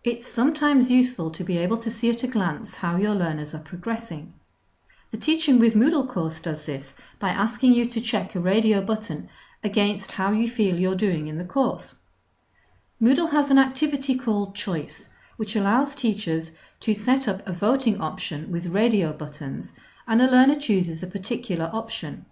It's sometimes useful to be able to see at a glance how your learners are progressing. The Teaching with Moodle course does this by asking you to check a radio button against how you feel you're doing in the course. Moodle has an activity called Choice, which allows teachers to set up a voting option with radio buttons, and a learner chooses a particular option.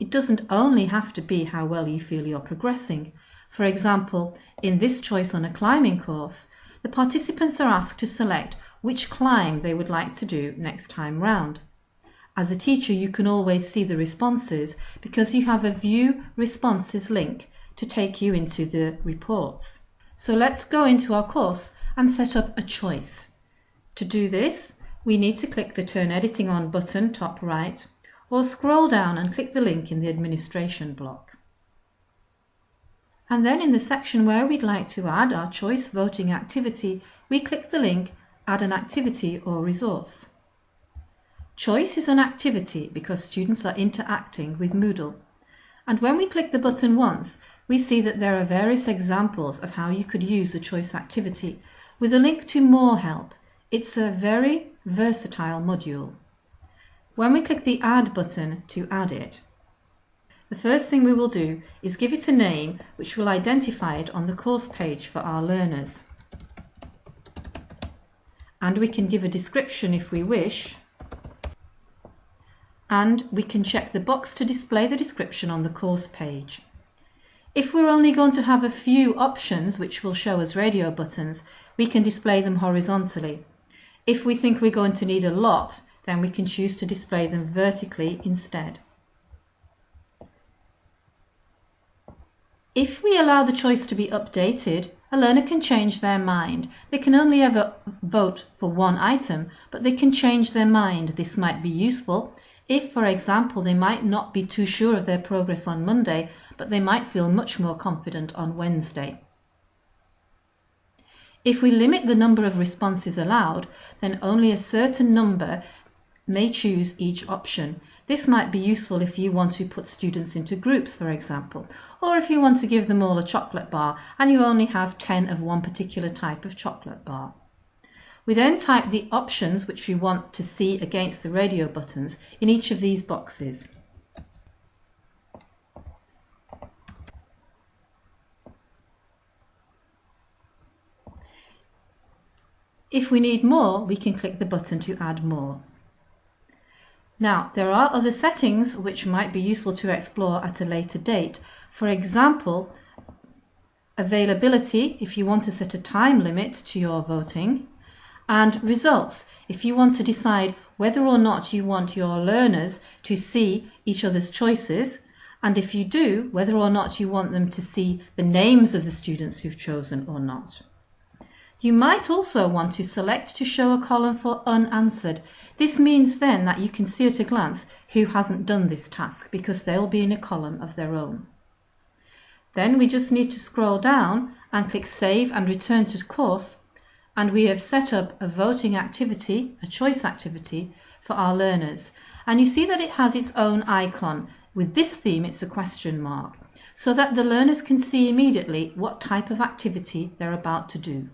It doesn't only have to be how well you feel you're progressing. For example, in this Choice on a Climbing course, the participants are asked to select which climb they would like to do next time round. As a teacher, you can always see the responses because you have a View Responses link to take you into the reports. So let's go into our course and set up a choice. To do this, we need to click the Turn Editing On button top right, or scroll down and click the link in the administration block. And then in the section where we'd like to add our choice voting activity, we click the link Add an Activity or Resource. Choice is an activity because students are interacting with Moodle. And when we click the button once, we see that there are various examples of how you could use the choice activity with a link to more help. It's a very versatile module. When we click the Add button to add it, the first thing we will do is give it a name which will identify it on the course page for our learners. And we can give a description if we wish. And we can check the box to display the description on the course page. If we're only going to have a few options which will show as radio buttons, we can display them horizontally. If we think we're going to need a lot, then we can choose to display them vertically instead. If we allow the choice to be updated, a learner can change their mind. They can only ever vote for one item, but they can change their mind. This might be useful if, for example, they might not be too sure of their progress on Monday, but they might feel much more confident on Wednesday. If we limit the number of responses allowed, then only a certain number may choose each option. This might be useful if you want to put students into groups, for example, or if you want to give them all a chocolate bar and you only have 10 of one particular type of chocolate bar. We then type the options which we want to see against the radio buttons in each of these boxes. If we need more, we can click the button to add more. Now, there are other settings which might be useful to explore at a later date. For example, availability, if you want to set a time limit to your voting, and results, if you want to decide whether or not you want your learners to see each other's choices, and if you do, whether or not you want them to see the names of the students who've chosen or not. You might also want to select to show a column for unanswered. This means then that you can see at a glance who hasn't done this task because they'll be in a column of their own. Then we just need to scroll down and click Save and Return to Course, and we have set up a voting activity, a choice activity, for our learners. And you see that it has its own icon. With this theme, it's a question mark, so that the learners can see immediately what type of activity they're about to do.